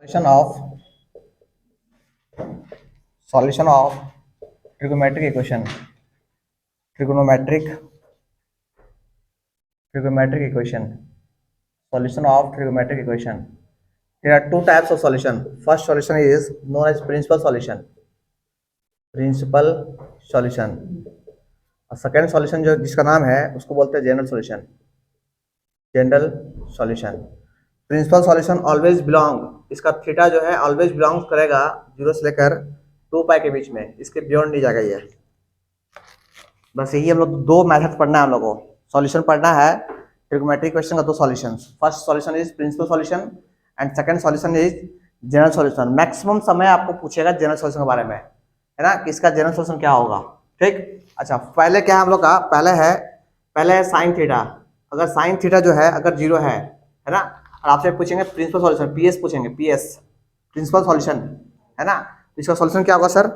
Solution of solution of trigonometric equation. Trigonometric trigonometric equation. Solution of trigonometric equation. There are two types of solution. First solution is known as principal solution. Principal solution. और second solution जो जिसका नाम है उसको बोलते हैं general solution. General solution. Principal solution always belong, इसका theta जो है ऑलवेज बिलोंग करेगा 0 से लेकर 2 पाई के बीच में, इसके बियॉन्ड नहीं जाएगा ये. बस यही हम लोग दो मेथड पढ़ना है. हम लोग को सॉल्यूशन पढ़ना है ट्रिग्नोमेट्रिक क्वेश्चन का. दो solutions, first solution is principal solution and second solution is general solution. Maximum समय आपको पूछेगा जनरल सॉल्यूशन के बारे में, है ना, कि इसका जनरल सॉल्यूशन क्या होगा. ठीक. अच्छा, पहले क्या है हम लोग का, पहले है साइन थीटा. अगर साइन थीटा जो है अगर 0 है ना, और आपसे पूछेंगे प्रिंसिपल सॉल्यूशन, पीएस पूछेंगे, पीएस प्रिंसिपल सॉल्यूशन, है ना. इसका सॉल्यूशन क्या होगा सर,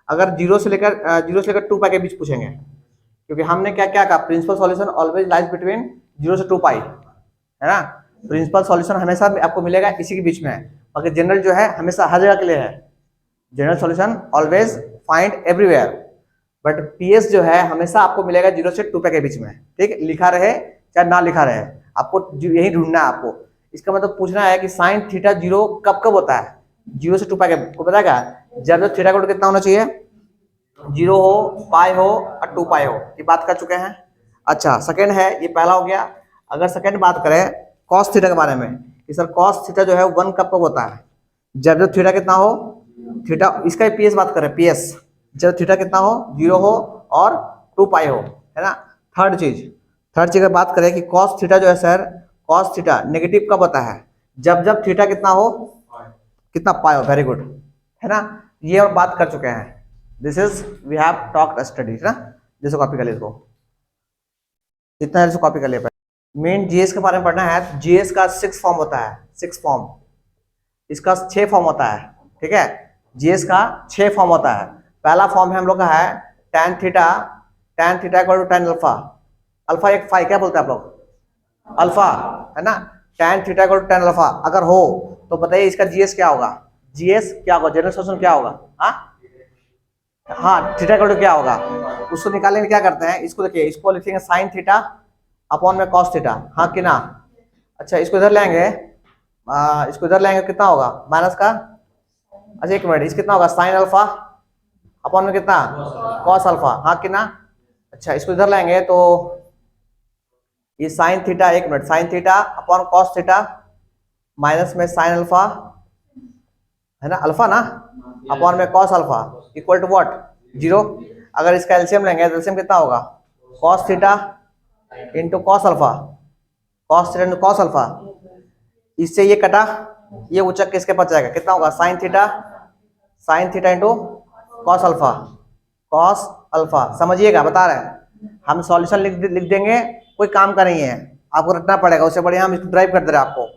अगर 0 से लेकर 2 पाई के बीच पूछेंगे, क्योंकि हमने क्या क्या कहा, principal solution always lies between 0 से 2 पाई, है ना. प्रिंसिपल सॉल्यूशन हमेशा आपको मिलेगा इसी के बीच में, बाकी जनरल जो है हमेशा हर जगह के लिए है. General solution always find everywhere, but PS जो है हमेशा आपको मिलेगा 0 से 2 पाई के बीच में. ठीक, लिखा रहे चाहे ना लिखा रहे, आपको यही ढूंढना है आपको. इसका मतलब पूछना है कि साइन थीटा 0 कब कब होता है, 0 से 2 पाई को बताएगा जब थीटा कोण कितना होना चाहिए, 0 हो, पाई हो और 2 पाई हो. ये बात कर चुके हैं. अच्छा, सेकंड है, ये पहला हो गया. अगर सेकंड बात करें कॉस थीटा के बारे में, कि सर कॉस थीटा जो है 1 कब कब होता है, जब थीटा कितना हो, थीटा इसका पीएस बात करें, पीएस जब थीटा कितना हो, 0 हो और 2 पाई हो, है ना. थर्ड चीज अगर बात करें कि कॉस थीटा जो है सर, कॉस थीटा नेगेटिव कब होता है, जब थीटा कितना हो, कितना पाई हो. वेरी गुड, है ना. ये और बात कर चुके हैं. This is we have talked studies ना. जैसे कॉपी कर ले इसको, इतना है, कॉपी कर ले. मेन जीएस के बारे में पढ़ना है. जीएस का 6 फॉर्म होता है, 6 फॉर्म. इसका 6 फॉर्म होता है. ठीक है, जीएस का 6 फॉर्म होता है. पहला फॉर्म है हम लोग का है tan theta equal to tan alpha. Alpha एक फाई क्या बोलते हैं आप लोग, अल्फा, है ना. tan theta equal to tan alpha अगर हो तो बताइए इसका जीएस क्या होगा, जीएस क्या होगा, जनरल सॉल्यूशन क्या होगा. हाँ, थीटा इक्वल टू क्या होगा, उसको निकालने में क्या करते हैं, इसको देखिए, इसको लिखेंगे साइन थीटा अपॉन में कॉस थीटा, हाँ कि ना. अच्छा, इसको इधर लेंगे, कितना होगा माइनस का. अच्छा एक मिनट, इस कितना होगा, साइन अल्फा अपॉन में कितना, कॉस अल्फा, हाँ कि ना. अच्छा, इसको इधर लेंगे तो ये साइन थीटा, एक minute, sine theta upon cos theta minus में साइन अल्फा, है ना, अल्फा ना, अपॉन में cos alpha equal to what, 0. अगर इसका एलसीएम लेंगे तो एलसीएम कितना होगा, cos theta into cos alpha, cos theta into cos alpha. इससे ये कटा, ये उचक किसके पास जाएगा, कितना होगा, sine theta into cos alpha, cos alpha. समझिएगा, बता रहे हैं हम, सॉल्यूशन लिख देंगे, कोई काम का नहीं है, आपको रटना पड़ेगा. उससे बढ़िया हम इसको ड्राइव कर दे रहे हैं आपको.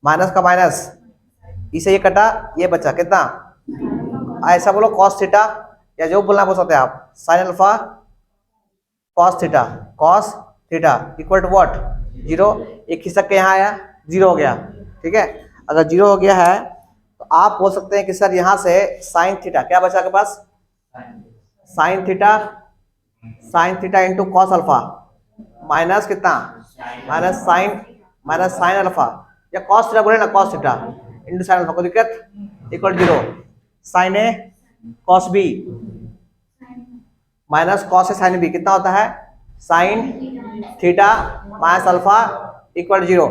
माइनस का माइनस, इसे ये कटा, ये बचा कितना, ऐसा बोलो कॉस थीटा, या जो बोलना बोल सकते हैं आप, sine alpha cos theta equal to what, 0. एक खिसक के यहाँ आया, 0 हो गया. ठीक है, अगर 0 हो गया है तो आप बोल सकते हैं कि सर यहाँ से साइन थीटा क्या बचा के पास, sine theta into cos alpha minus कितना, माइनस साइन अल्फा, या कॉस थीटा बोले ना, cos theta into sine alpha, कोई दिक्कत, equal 0. Sine A cos B minus cos A sine B कितना होता है, sine theta minus alpha equal 0,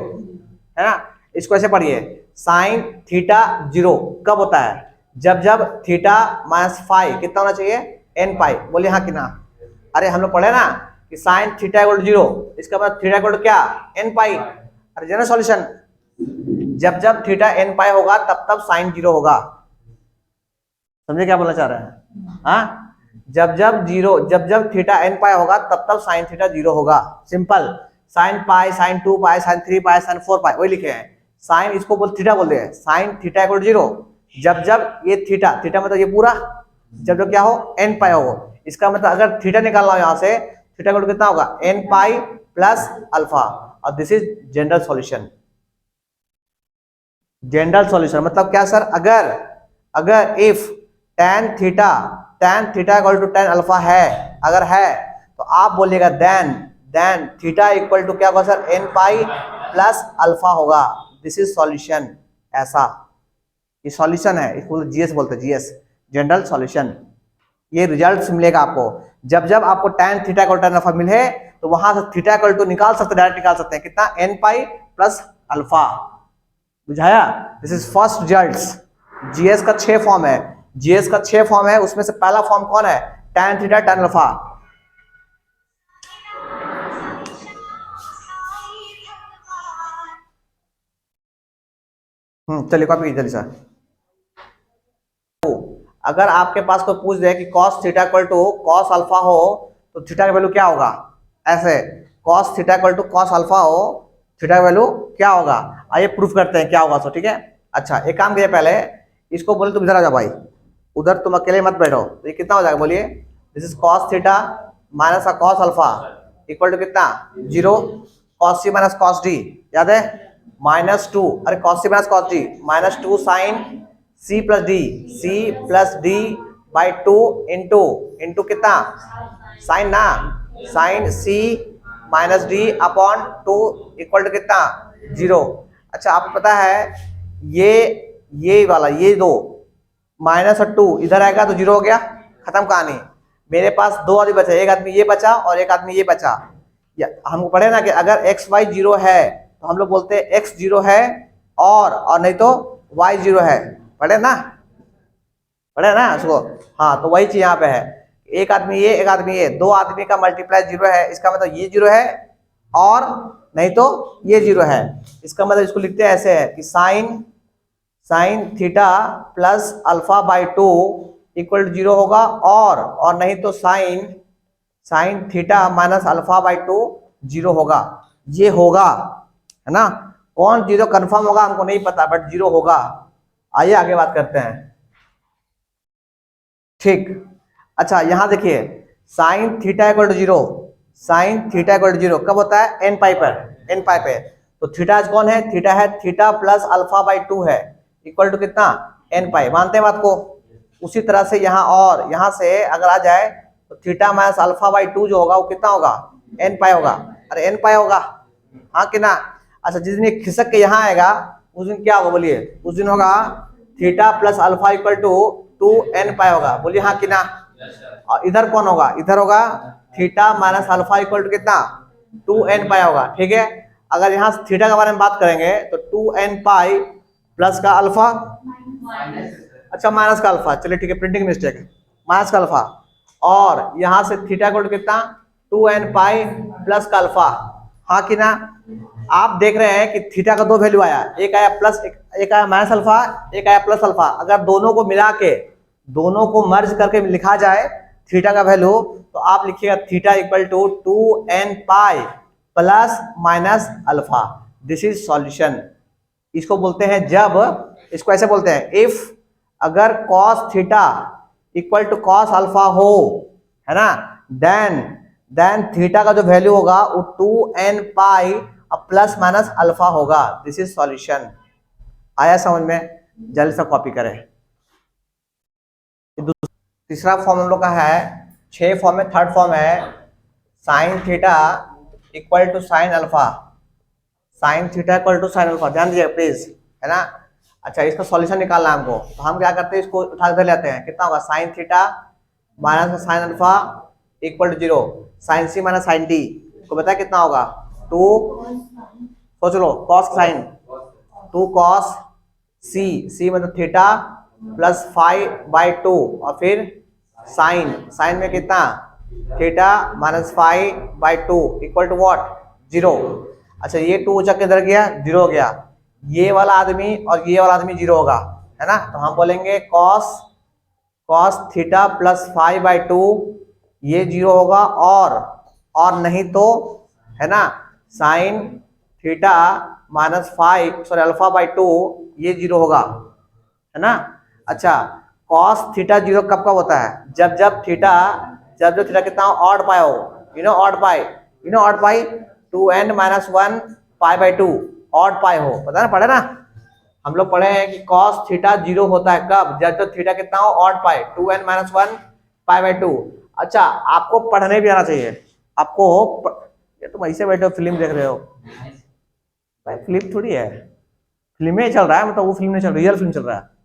है ना. इसको ऐसे पढ़िए, साइन थीटा 0 कब होता है, जब थीटा माइनस फाई कितना होना चाहिए, एन पाई. बोलिए हाँ कि ना. अरे हम लोग पढ़े ना कि साइन थीटा इक्वल 0, इसका मतलब थीटा इक्वल क्या, एन पाई. अरे जनरल सॉल्यूशन, जब थीटा एन पाई होगा तब साइन 0 होगा. समझे क्या बोलना चाह रहे हैं, हाँ. जब थीटा एन पाई होगा तब साइन थीटा 0 होगा. सिंपल. साइन पाई, साइन 2 पाई, साइन 3 पाई, साइन 4 पाई, वही लिखे हैं. साइन इसको थीटा बोलते हैं, साइन थीटा इक्वल 0 जब ये थीटा मतलब ये पूरा, जब क्या हो, एन पाई हो. इसका मतलब अगर थीटा निकालना हो यहाँ से, थीटा इक्वल कितना होगा, एन पाई प्लस अल्फा. और this is general solution. General solution मतलब क्या सर, अगर अगर if tan theta equal to tan alpha है, अगर है तो आप बोलिएगा देन थीटा इक्वल टू क्या होगा sir, n pi plus alpha होगा। This is solution. ऐसा ये सॉल्यूशन है, इसको जीएस बोलते हैं, जीएस जनरल सॉल्यूशन। ये रिजल्ट मिलेगा आपको जब जब आपको tan theta equal tan alpha मिले, तो वहां से थीटा इक्वल टू निकाल सकते, डायरेक्ट निकाल सकते हैं कितना, n पाई प्लस अल्फा। बुझाया? This is first result. GS का 6 फॉर्म है, जीएस का 6 फॉर्म है, उसमें से पहला फॉर्म कौन है, tan थीटा tan अल्फा। चलिए कॉपी जल्दी सर। अगर आपके पास कोई पूछ दे कि cos theta equal to cos alpha हो, तो थीटा का वैल्यू क्या होगा, ऐसे cos theta equal to cos alpha हो, थीटा का वैल्यू क्या होगा। आइए प्रूफ करते हैं क्या होगा। सो ठीक है, अच्छा एक काम कीजिए, पहले इसको बोले तुम इधर आ जाओ भाई, उधर तुम अकेले मत बैठो। तो ये कितना हो जाएगा बोलिए, this is cos theta minus का cos अल्फा इक्वल टू कितना, 0, cos C minus cos D, याद है, -2, अरे cos C minus cos D -2 sine C plus D by 2 into कितना, साइन ना, sine C minus D upon 2 equal to कितना, 0। अच्छा आपको पता है ये वाला, ये दो -2 इधर आएगा तो 0 हो गया, खत्म कहानी। मेरे पास दो आदमी बचे, एक आदमी ये बचा और एक आदमी ये बचा। हमको पढ़े ना कि अगर एक्स वाई 0 है तो हम लोग बोलते हैं x 0 है, और नहीं तो y 0 है। पढ़े ना उसको, हाँ तो वही चीज यहाँ पे है, एक आदमी ये एक आदमी ये, दो आदमी का मल्टीप्लाई 0 है, इसका मतलब ये 0 है और नहीं तो ये 0 है। इसका मतलब इसको लिखते हैं ऐसे है कि sine theta plus alpha by 2 equal to 0 होगा, और नहीं तो sine theta minus alpha by 2 0 होगा। ये होगा, है ना, कौन 0 कंफर्म होगा हमको नहीं पता, बट 0 होगा। आइए आगे बात करते हैं। ठीक, अच्छा यहां देखिए, sine theta equal to 0, sine theta equal to 0 कब होता है, एन पाई पे। तो थीटा कौन है, थीटा है थीटा प्लस अल्फा बाई 2 है, इक्वल टू कितना, एन पाई। मानते हैं बात को? उसी तरह से यहाँ, और यहाँ से अगर आ जाए तो थीटा माइनस अल्फा बाई 2 जो होगा वो कितना होगा, एन पाई होगा। अरे एन पाई होगा, हाँ कि ना। अच्छा जिस दिन खिसक के यहाँ आएगा उस दिन क्या होगा बोलिए, उस दिन होगा theta plus alpha equal to 2n pi होगा, बोलिए हाँ कि ना। और इधर कौन होगा, इधर होगा theta minus alpha equal to कितना, 2n पाई होगा। ठीक है, अगर यहाँ थीटा के बारे में बात करेंगे तो 2n पाई प्लस का अल्फा, अच्छा माइनस का अल्फा, चलिए ठीक है, प्रिंटिंग मिस्टेक है, माइनस का अल्फा, और यहाँ से थीटा इक्वल टू कितना, 2n पाई प्लस का अल्फा, हाँ कि ना। आप देख रहे हैं कि थीटा का 2 वैल्यू आया, एक आया प्लस, एक आया माइनस अल्फा, एक आया प्लस अल्फा। अगर दोनों को मिला के, दोनों को मर्ज करके लिखा जाए थीटा का वैल्यू, तो आप लिखिएगा theta equal to 2n pi plus minus alpha. This is solution. इसको बोलते हैं जब, इसको ऐसे बोलते हैं, इफ अगर cos theta equal to cos alpha हो, है ना, देन थीटा का जो वैल्यू होगा वो 2n pi plus minus alpha होगा। This is solution. आया समझ में? जल्दी से कॉपी करें। तीसरा फॉर्म हम लोग का है, 6 फॉर्म में थर्ड फॉर्म है, sine theta equal to sine alpha, sine theta equal to sine alpha, ध्यान दीजिए प्लीज, है ना। अच्छा इसका सॉल्यूशन निकालना है हमको, तो हम क्या करते हैं, इसको उठा कर लेते हैं, कितना होगा, sine theta minus sine alpha equal to 0, sine C minus sine D को बताया कितना होगा, 2, सोच लो, कॉस साइन 2 कॉस सी मतलब थीटा प्लस 5/2, और फिर साइन में कितना, थीटा माइनस 5/2 इक्वल टू व्हाट, 0। अच्छा ये 2 ऊंचा किधर गया, 0 हो गया। ये वाला आदमी और ये वाला आदमी 0 होगा, है ना। तो हम बोलेंगे कॉस थीटा प्लस 5/2 ये 0 होगा, और नहीं तो, है ना, sign theta minus 5 sorry alpha by 2 ये 0 होगा, है ना। अच्छा कॉस थीटा 0 कब कब होता है, जब थीटा कितना ऑड पाई हो, odd pi 2n - 1 पाई/2 odd pi हो, पता ना, पढ़े ना। हम लोग पढ़े हैं कि cos थीटा 0 होता है कब, जब तो थीटा कितना हो, odd pi, 2n - 1 pi by 2। अच्छा, आपको पढ़ने भी आना चाहिए आपको। ये तुम ऐसे बैठे हो फिल्म देख रहे हो भाई, फिल्म थोड़ी है, फिल्म ही चल रहा है, मतलब वो फिल्म नहीं चल रही, रियल फिल्म चल रहा है।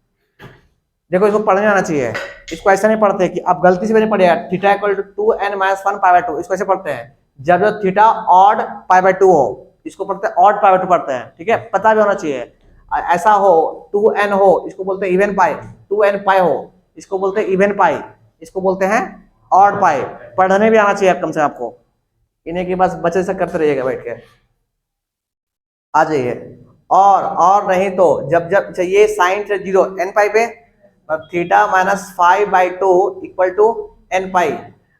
देखो इसको पढ़ने आना चाहिए, इसको ऐसा नहीं पढ़ते कि आप गलती से भी नहीं पढ़िएगा, theta equal to 2n - 1 pi by 2, इसको ऐसे पढ़ते हैं जब थीटा ऑड पाई बाय 2 हो, इसको पढ़ते हैं ऑड पाई बाय 2 पढ़ते हैं, ठीक है, पता भी होना चाहिए। ऐसा हो 2n हो, इसको बोलते हैं इवन पाई, 2n पाई हो, इसको बोलते हैं इवन पाई, इसको बोलते हैं ऑड पाई। पढ़ने भी आना चाहिए कम से आपको, इन्हें की बस बच्चे से करते रहिएगा बैठ के, आ जाइए। और नहीं तो जब जब चाहिए साइन से 0 n पाई पे, थीटा -5/2 इक्वल टू n पाई।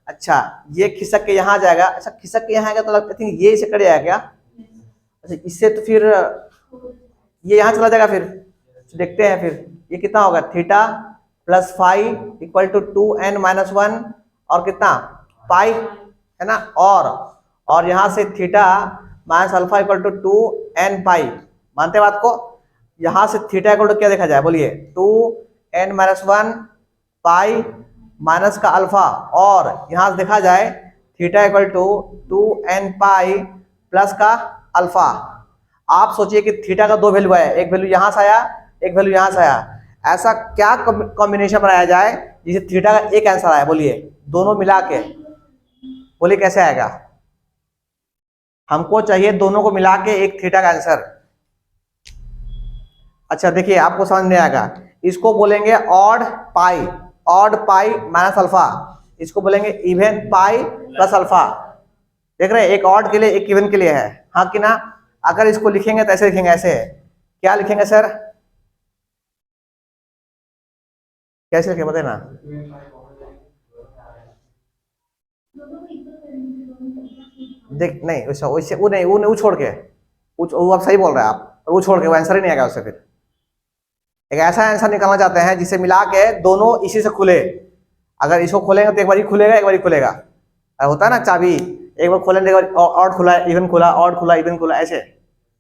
अच्छा, ये खिसक के यहाँ जाएगा, अच्छा खिसक के यहाँ आएगा तो लगता है ये इसे कट जाएगा क्या, अच्छा इससे तो फिर ये यहाँ चला जाएगा, फिर देखते हैं फिर ये कितना होगा, थीटा +5 इक्वल टू 2n - 1 और कितना पाई, है ना, और यहाँ से theta minus alpha equal to 2n pi, मानते बात को। यहाँ से थीटा इक्वल टू क्या देखा जाए, बोलिए 2n - 1 पाई माइनस का अल्फा, और यहाँ से देखा जाए theta equal to 2n pi plus का अल्फा। आप सोचिए कि थीटा का दो वैल्यू आया, एक वैल्यू यहाँ से आया, एक वैल्यू यहाँ से आया, ऐसा क्या कॉम्बिनेशन बनाया जाए जिसे थीटा का एक आंसर आया, बोलिए दोनों मिला के, बोलिए कैसे आएगा। हमको चाहिए दोनों को मिला के एक थीटा का आंसर। अच्छा देखिए, आपको समझ नहीं आएगा, इसको बोलेंगे odd pi, odd pi minus alpha, इसको बोलेंगे इवन पाई प्लस अल्फा। देख रहे हैं, एक ऑड के लिए एक इवन के लिए है, हाँ कि ना। अगर इसको लिखेंगे तो ऐसे लिखेंगे, ऐसे क्या लिखेंगे सर, कैसे लिखेंगे बताए ना, देख नहीं वैसा, वैसे वो नहीं, वो छोड़ के, वो आप सही बोल रहे हैं आप, वो छोड़ के वो आंसर ही नहीं आएगा उससे। फिर एक ऐसा आंसर निकालना चाहते हैं जिसे मिला के दोनों इसी से खुले। अगर इसको खोलेंगे तो एक बार ही खुलेगा, एक बार ही खुलेगा, होता है ना चाबी, एक बार खोलेंगे एक बार ऑड खुला इवन खुला, ऑड खुला इवन खुला, ऐसे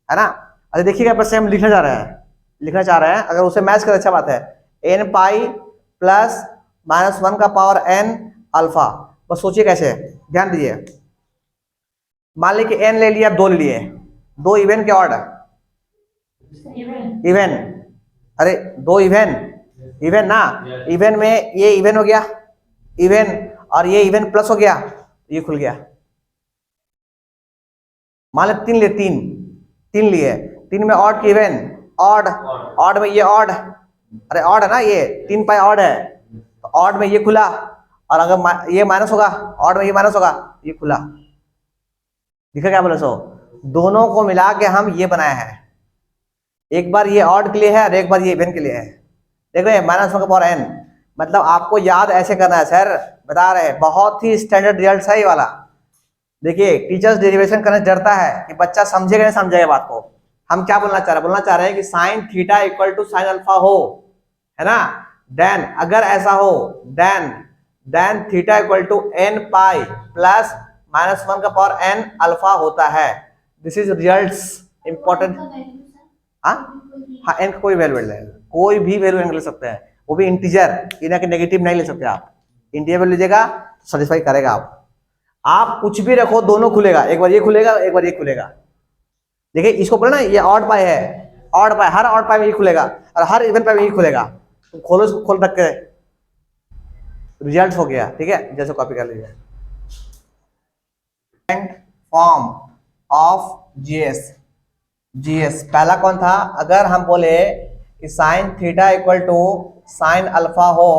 है ना। अच्छा देखिएगा, बस हम लिखना चाह रहे हैं, लिखना चाह रहे हैं, अगर उसे मैच कर अच्छा बात है, n पाई प्लस -1 का पावर n अल्फा। बस सोचिए कैसे, ध्यान दीजिए, मान लीजिए कि n ले लिया, 2 ले लिए, 2 इवन के ऑड, इवन, अरे 2 इवन, इवन ना, इवन में ये इवन हो गया, इवन, और ये इवन प्लस हो गया, ये खुल गया। मान लो 3 लिए, 3 लिए, 3 में ऑड की इवन, ऑड, ऑड में ये ऑड, अरे ऑड है ना, ये 3 पाई ऑड है, तो ऑड में ये खुला, और अगर ये माइनस होगा, ऑड में ये माइनस होगा, ये खुला। दिखा क्या बोले, सो दोनों को मिला के हम ये बनाया है, एक बार ये ऑड के लिए है और एक बार ये इवन के लिए है। देख रहे हैं, -1 का पावर n, मतलब आपको याद ऐसे करना है सर, बता रहे हैं, बहुत ही स्टैंडर्ड रिजल्ट है ये वाला। देखिए टीचर्स डेरिवेशन करने से डरता है कि बच्चा समझेगा नहीं समझेगा बात को। हम क्या बोलना चाह रहे हैं, बोलना चाह रहे हैं कि sine theta equal to sine alpha हो, है ना, देन अगर ऐसा हो, then theta equal to n pi plus -1 का पावर n अल्फा होता है। This is results important. हाँ हाँ, n का कोई वैल्यू ले, कोई भी वैल्यू ले सकते हैं, वो भी इंटीजर, इन्हें के नेगेटिव नहीं ले सकते आप, इंटीजर वैल्यू लीजिएगा तो सेटिस्फाई करेगा आप कुछ भी रखो दोनों खुलेगा, एक बार ये खुलेगा एक बार ये खुलेगा। देखिए इसको बोला ना, ये ऑड पाई है, ऑड पाई, हर ऑड पाई में ये खुलेगा और हर इवन पाई में ये खुलेगा, तो खोलो इसको, खोल रख के, रिजल्ट हो गया, ठीक है, जैसे कॉपी कर लीजिए। फॉर्म ऑफ जीएस पहला कौन था, अगर हम बोले कि sine theta equal to sine alpha हो,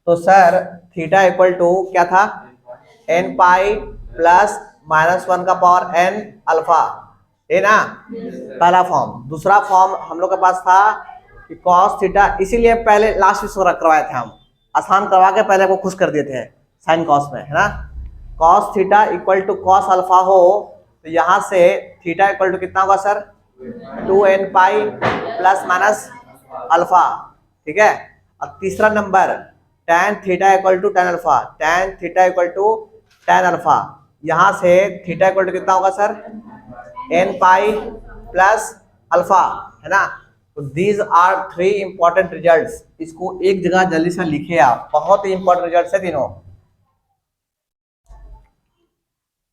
तो सर थीटा इक्वल टू क्या था, n पाई प्लस -1 का पावर n अल्फा, है ना, पहला फॉर्म। दूसरा फॉर्म हम लोग के पास था कि cos थीटा, इसीलिए पहले लास्ट में करवाए थे हम, आसान करवा के पहले वो खुश कर दिए थे साइन कॉस में, है ना। cos theta equal to cos alpha हो, तो यहाँ से थीटा इक्वल टू कितना होगा sir, 2n pi plus minus alpha, ठीक है। और तीसरा number tan theta equal to tan alpha, tan theta equal to tan alpha, यहाँ से थीटा इक्वल टू कितना होगा sir, n pi plus alpha, है ना। तो दीज आर 3 इंपॉर्टेंट रिजल्ट्स। इसको एक जगह जल्दी से लिखे आप, बहुत ही इंपॉर्टेंट रिजल्ट्स है तीनों।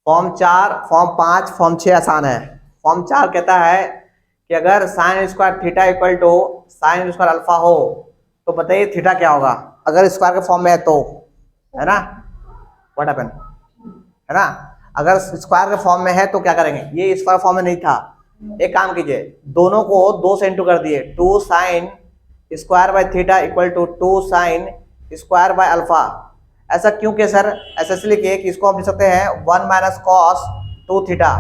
फॉर्म 4, फॉर्म 5, फॉर्म 6 आसान है। फॉर्म 4 कहता है कि अगर sine square theta equal to sine square alpha हो तो बताइए थीटा क्या होगा, अगर स्क्वायर के फॉर्म में है तो, है ना, व्हाट हैपन, है ना। अगर स्क्वायर के फॉर्म में है तो क्या करेंगे, ये स्क्वायर फॉर्म में नहीं था, एक काम कीजिए, दोनों को 2 से इंटू कर दिए, 2 sine square by theta equal to 2 sine square by alpha. ऐसा क्यों किया सर, ऐसा इसलिए किए कि इसको हम लिख सकते हैं 1 माइनस कॉस 2 थीटा,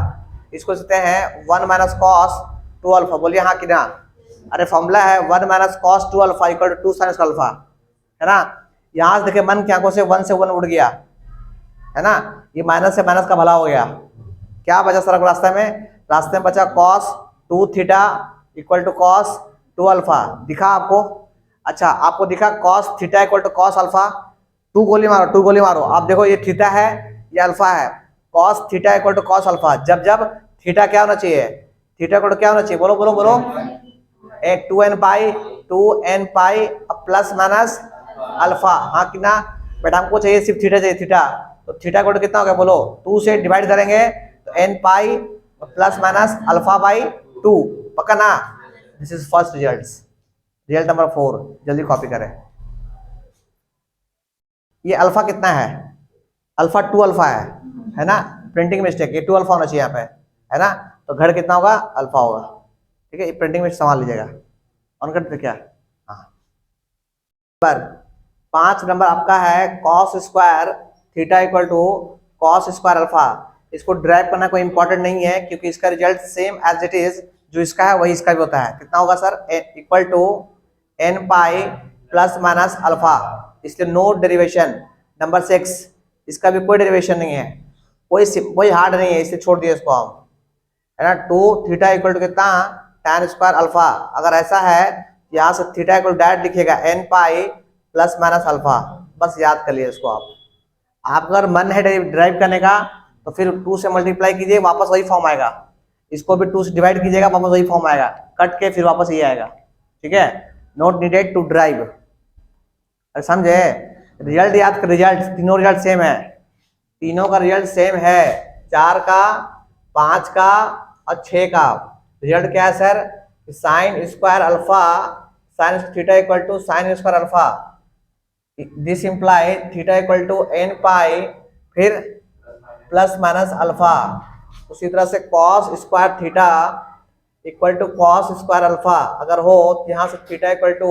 इसको लिख सकते हैं 1 माइनस कॉस 2 अल्फा। बोलिए हाँ कि ना। अरे फॉर्मूला है 1 minus cos 2 alpha equal to 2 sine alpha, है ना। यहाँ से देखिए मन की आंखों से 1 से 1 उड़ गया, है ना, ये माइनस से माइनस का भला हो गया। क्या बचा सर रास्ते में, रास्ते में बचा cos 2 theta equal to cos 2 alpha. दिखा आपको, अच्छा आपको दिखा cos theta equal to cos alpha. 2 गोली मारो, 2 गोली मारो, आप देखो ये थीटा है ये अल्फा है, cos theta equal to cos alpha. जब जब थीटा क्या होना चाहिए, थीटा इक्वल टू क्या होना चाहिए, बोलो बोलो बोलो, 2n pi plus minus alpha, हाँ कि ना। बट हमको चाहिए सिर्फ थीटा चाहिए, थीटा, तो थीटा इक्वल टू कितना हो गया बोलो, 2 से डिवाइड करेंगे तो n pi plus minus alpha by 2, पक्का ना। This is first result, result number 4, जल्दी कॉपी करें। ये अल्फा कितना है, अल्फा 2 अल्फा है ना, प्रिंटिंग मिस्टेक, ये 2 अल्फा होना चाहिए यहाँ पे, है ना, तो घर कितना होगा, अल्फा होगा, ठीक है। ये प्रिंटिंग में संभाल लीजिएगा, ऑन कर दे क्या। हाँ, पर 5 नंबर आपका है cos square theta equal to cos square alpha. इसको ड्राइव करना कोई इंपॉर्टेंट नहीं है क्योंकि इसका result same as it is, जो इसका है वही इसका भी होता है। कितना होगा sir, equal to n pi plus minus alpha, इसलिए नो डेरिवेशन। नंबर 6, इसका भी कोई डेरिवेशन नहीं है, कोई हार्ड नहीं है, इसलिए छोड़ दिया इसको हम, है ना। 2 थीटा इक्वल टू कितना, tan स्क्वायर अल्फा। अगर ऐसा है यहाँ से थीटा इक्वल डायरेक्ट लिखेगा n pi plus minus alpha, बस याद कर लिए इसको आप। अगर मन है ड्राइव करने का तो फिर 2 से मल्टीप्लाई कीजिए, वापस वही फॉर्म आएगा। इसको भी 2 से डिवाइड कीजिएगा, वापस वही फॉर्म आएगा, कट के फिर वापस ये आएगा, ठीक है। नॉट नीडेड टू ड्राइव, समझे। रिजल्ट याद कर, रिजल्ट तीनों रिजल्ट सेम है, तीनों का रिजल्ट सेम है, 4 का, 5 का और 6 का। रिजल्ट क्या है sir, sine square alpha sine theta equal to sine square alpha, this imply theta equal to n pi फिर प्लस माइनस अल्फा। उसी तरह से cos square theta equal to cos square alpha अगर हो तो यहाँ से theta equal to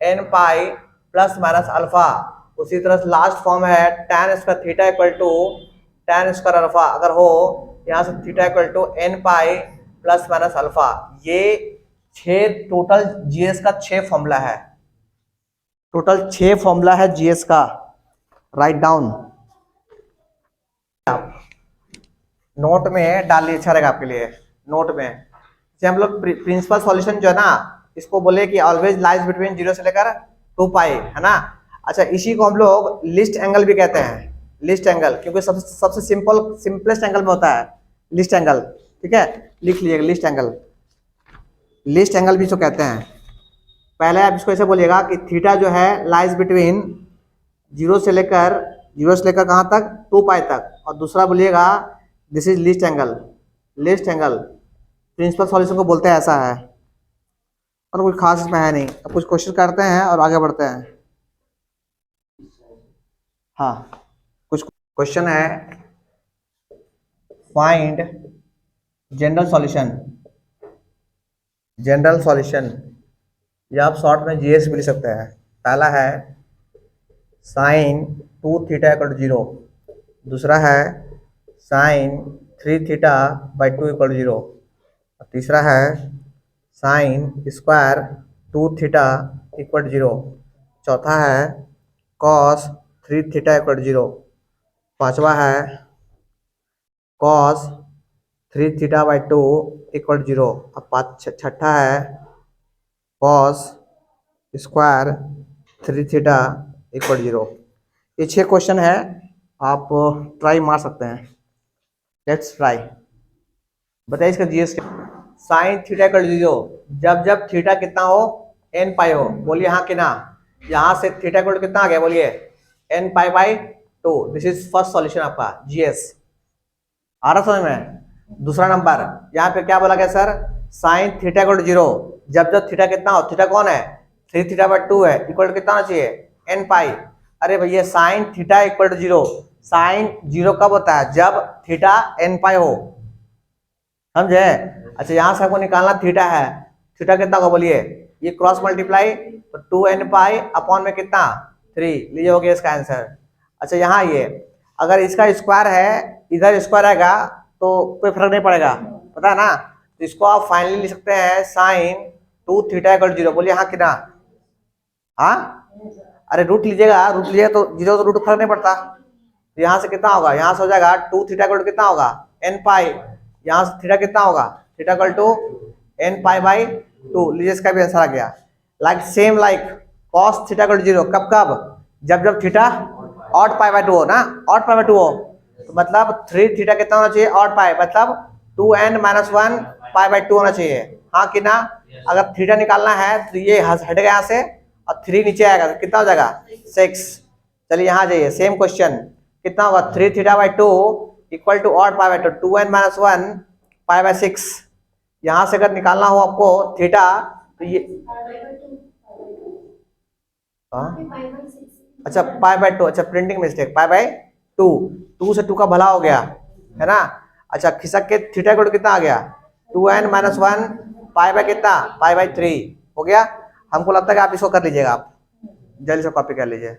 n pi plus minus alpha. उसी तरह से लास्ट फॉर्म है tan square theta equal to tan square alpha अगर हो, यहाँ से theta equal to n pi plus minus alpha. ये 6 टोटल जीएस का 6 फॉर्मूला है, टोटल 6 फॉर्मूला है जीएस का, राइट डाउन आप नोट में डालिए, अच्छा रहेगा आपके लिए। नोट में जैसे हम लोग प्रिंसिपल सॉल्यूशन जो है ना, इसको बोले कि ऑलवेज लाइज बिटवीन 0 से लेकर 2 पाई, है ना। अच्छा, इसी को हम लोग लिस्ट एंगल भी कहते हैं, लिस्ट एंगल, क्योंकि सबसे सिंपलेस्ट एंगल में होता है लिस्ट एंगल, ठीक है। लिख लीजिएगा लिस्ट एंगल, लिस्ट एंगल भी इसको कहते हैं। पहले आप इसको ऐसे बोलिएगा कि थीटा जो है लाइज बिटवीन 0 से लेकर कहाँ तक, 2 पाई तक, और दूसरा बोलिएगा this is least angle, least angle principal solution को बोलते हैं, ऐसा है। और कोई खास इसमें है नहीं। अब कुछ क्वेश्चन करते हैं और आगे बढ़ते हैं। हाँ, कुछ क्वेश्चन है, find general solution, general solution, या आप शॉर्ट में जीएस भी लिख सकते हैं। पहला है साइन 2 थीटा इक्वल टू 0, दूसरा है sine 3 theta by 2 equal to 0, और तीसरा है sine square 2 theta equal to 0, चौथा है कॉस 3 थीटा इक्वल टू 0, पांचवा है cos 3 theta by 2 equal to 0, और छठा है cos square 3 theta equal to 0। ये 6 क्वेश्चन है, आप ट्राई मार सकते हैं। लेट्स ट्राई, बताइए इसका जीएस क्या। साइन थीटा इक्वल 0, जब जब थीटा कितना हो, n पाई हो। बोलिए हाँ कि ना। यहाँ से थीटा इक्वल कितना आ गया, बोलिए n pi by 2। This is first solution आपका जीएस। आ रहा समझ में। दूसरा नंबर यहाँ पे क्या बोला गया सर, साइन थीटा इक्वल 0, जब जब थीटा कितना हो, थीटा कौन है 3 थीटा बाई 2 है, इक्वल कितना होना चाहिए n पाई। अरे भैया साइन थीटा इक्वल 0, साइन 0 कब होता है, जब थीटा n पाई हो, समझे। अच्छा यहाँ से हमको निकालना थीटा है, थीटा कितना होगा बोलिए, ये क्रॉस मल्टीप्लाई तो 2n पाई अपॉन में कितना 3, लीजिए हो गया इसका आंसर। अच्छा यहाँ ये अगर इसका स्क्वायर है, इधर स्क्वायर आएगा तो कोई फर्क नहीं पड़ेगा, पता है ना। तो इसको आप फाइनली लिख सकते हैं साइन 2 थीटा इक्वल 0। बोलिए हाँ कि ना। हाँ अरे रूट लीजिएगा, रूट लीजिएगा तो 0 तो रूट फर्क नहीं पड़ता। तो यहाँ से कितना होगा, यहाँ से हो जाएगा 2 थीटा इक्वल कितना होगा n पाई, यहाँ से थीटा कितना होगा, theta equal to n pi by 2। लीजिए इसका भी आंसर आ गया। Like same like cos theta equal 0, कब कब, जब जब थीटा ऑड पाई बाई 2 हो ना, ऑड पाई बाई 2 हो, तो मतलब 3 थीटा कितना होना चाहिए ऑड पाई, मतलब 2n माइनस 1 पाई बाई 2 होना चाहिए, हाँ कि ना। अगर थीटा निकालना है तो ये हटेगा यहाँ से और 3 नीचे आएगा तो कितना हो जाएगा 6। चलिए यहाँ जाइए, सेम क्वेश्चन कितना होगा 3 theta by 2 equal to odd pi by 2, 2n minus 1 pi by 6। यहाँ से अगर निकालना हो आपको थीटा तो ये अच्छा पाई बाई 2, अच्छा प्रिंटिंग मिस्टेक, पाई बाई 2, 2 से 2 का भला हो गया है ना। अच्छा खिसक के थीटा कोड कितना आ गया 2n माइनस 1 पाई बाई कितना पाई बाई 3 हो गया। हमको लगता है कि आप इसको कर लीजिएगा, आप जल्दी से कॉपी कर लीजिए।